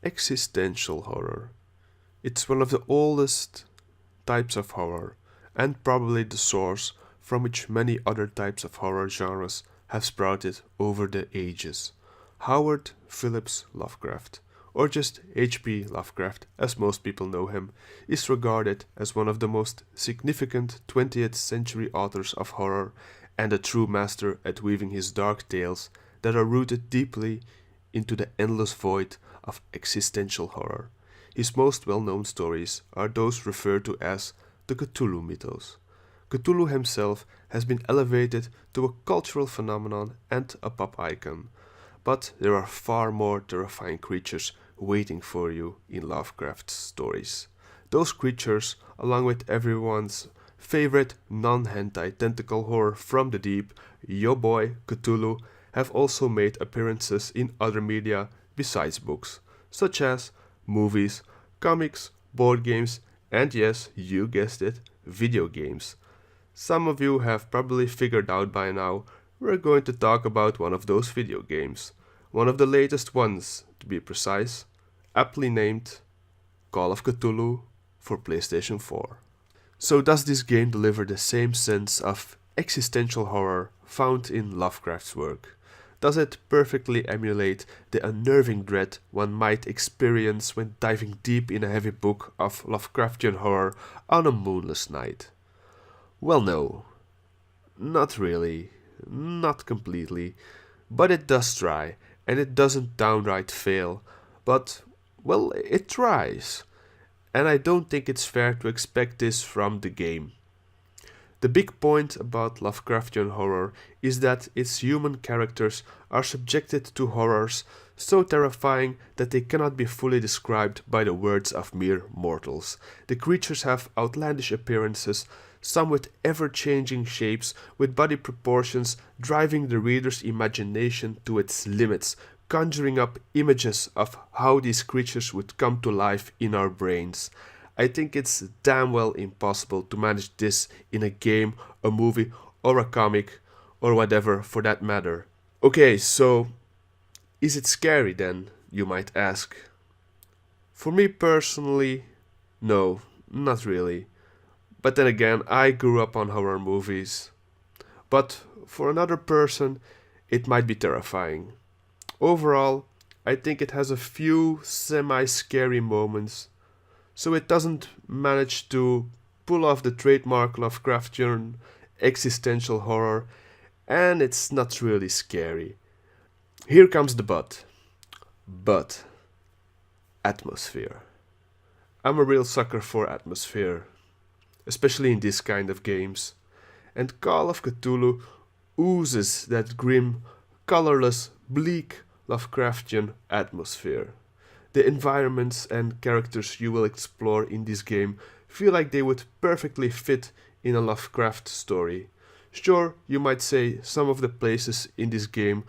Existential horror. It's one of the oldest types of horror, and probably the source from which many other types of horror genres have sprouted over the ages. Howard Phillips Lovecraft, or just H.P. Lovecraft as most people know him, is regarded as one of the most significant 20th century authors of horror and a true master at weaving his dark tales that are rooted deeply into the endless void of existential horror. His most well-known stories are those referred to as the Cthulhu mythos. Cthulhu himself has been elevated to a cultural phenomenon and a pop icon, but there are far more terrifying creatures waiting for you in Lovecraft's stories. Those creatures, along with everyone's favorite non-hentai tentacle horror from the deep, Yo Boy Cthulhu, have also made appearances in other media besides books, such as movies, comics, board games, and yes, you guessed it, video games. Some of you have probably figured out by now we're going to talk about one of those video games. One of the latest ones, to be precise, aptly named Call of Cthulhu for PlayStation 4. So does this game deliver the same sense of existential horror found in Lovecraft's work? Does it perfectly emulate the unnerving dread one might experience when diving deep in a heavy book of Lovecraftian horror on a moonless night? Well, no. Not really. Not completely. But it does try, and it doesn't downright fail. But, well, it tries. And I don't think it's fair to expect this from the game. The big point about Lovecraftian horror is that its human characters are subjected to horrors so terrifying that they cannot be fully described by the words of mere mortals. The creatures have outlandish appearances, some with ever-changing shapes, with body proportions driving the reader's imagination to its limits, conjuring up images of how these creatures would come to life in our brains. I think it's damn well impossible to manage this in a game, a movie, or a comic, or whatever for that matter. Okay, so is it scary then, you might ask? For me personally, no, not really. But then again, I grew up on horror movies. But for another person, it might be terrifying. Overall, I think it has a few semi-scary moments, so it doesn't manage to pull off the trademark Lovecraftian existential horror, and it's not really scary. Here comes the but. But atmosphere. I'm a real sucker for atmosphere, especially in this kind of games, and Call of Cthulhu oozes that grim, colorless, bleak Lovecraftian atmosphere. The environments and characters you will explore in this game feel like they would perfectly fit in a Lovecraft story. Sure, you might say some of the places in this game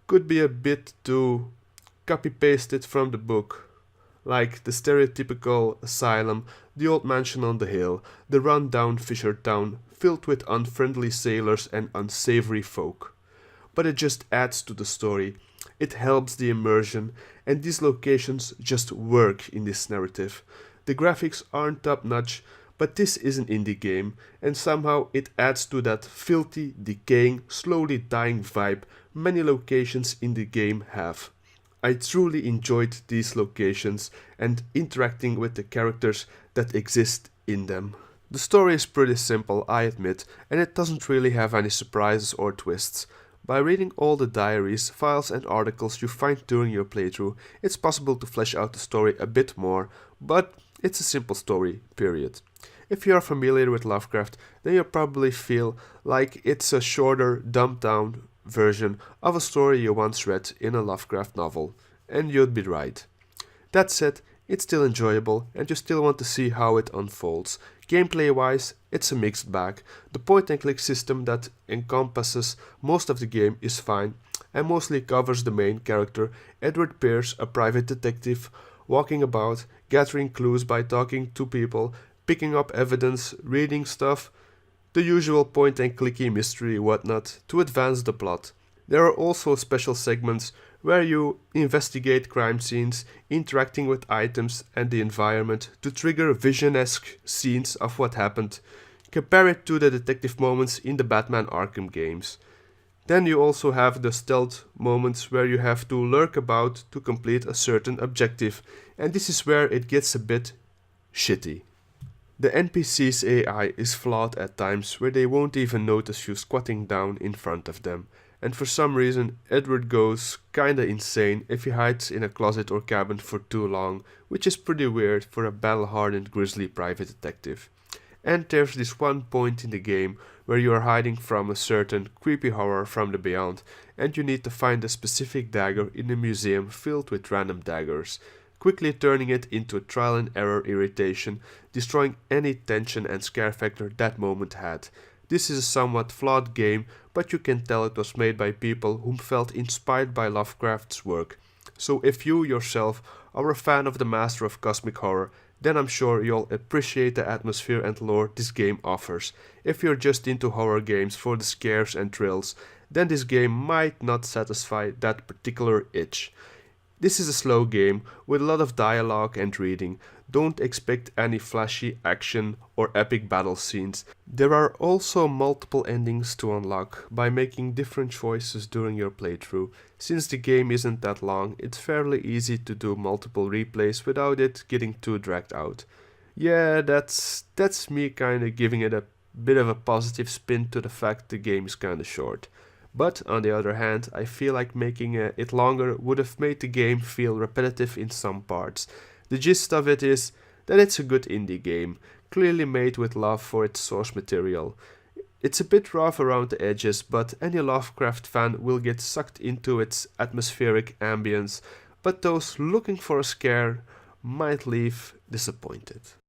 could be a bit too copy-pasted from the book, like the stereotypical asylum, the old mansion on the hill, the run-down fisher town filled with unfriendly sailors and unsavory folk. But it just adds to the story. It helps the immersion, and these locations just work in this narrative. The graphics aren't top-notch, but this is an indie game, and somehow it adds to that filthy, decaying, slowly dying vibe many locations in the game have. I truly enjoyed these locations and interacting with the characters that exist in them. The story is pretty simple, I admit, and it doesn't really have any surprises or twists. By reading all the diaries, files and articles you find during your playthrough, it's possible to flesh out the story a bit more, but it's a simple story, period. If you are familiar with Lovecraft, then you'll probably feel like it's a shorter, dumbed-down version of a story you once read in a Lovecraft novel, and you'd be right. That said, it's still enjoyable, and you still want to see how it unfolds. Gameplay-wise, it's a mixed bag. The point-and-click system that encompasses most of the game is fine, and mostly covers the main character, Edward Pierce, a private detective, walking about, gathering clues by talking to people, picking up evidence, reading stuff, the usual point-and-clicky mystery whatnot, to advance the plot. There are also special segments where you investigate crime scenes, interacting with items and the environment to trigger vision-esque scenes of what happened. Compare it to the detective moments in the Batman Arkham games. Then you also have the stealth moments where you have to lurk about to complete a certain objective, and this is where it gets a bit shitty. The NPC's AI is flawed at times where they won't even notice you squatting down in front of them, and for some reason Edward goes kinda insane if he hides in a closet or cabin for too long, which is pretty weird for a battle-hardened grizzly private detective. And there's this one point in the game where you are hiding from a certain creepy horror from the beyond, and you need to find a specific dagger in a museum filled with random daggers, quickly turning it into a trial and error irritation, destroying any tension and scare factor that moment had. This is a somewhat flawed game, but you can tell it was made by people who felt inspired by Lovecraft's work. So if you yourself are a fan of the master of cosmic horror, then I'm sure you'll appreciate the atmosphere and lore this game offers. If you're just into horror games for the scares and thrills, then this game might not satisfy that particular itch. This is a slow game with a lot of dialogue and reading. Don't expect any flashy action or epic battle scenes. There are also multiple endings to unlock by making different choices during your playthrough. Since the game isn't that long, it's fairly easy to do multiple replays without it getting too dragged out. Yeah, that's me kinda giving it a bit of a positive spin to the fact the game is kinda short. But on the other hand, I feel like making it longer would have made the game feel repetitive in some parts. The gist of it is that it's a good indie game, clearly made with love for its source material. It's a bit rough around the edges, but any Lovecraft fan will get sucked into its atmospheric ambience, but those looking for a scare might leave disappointed.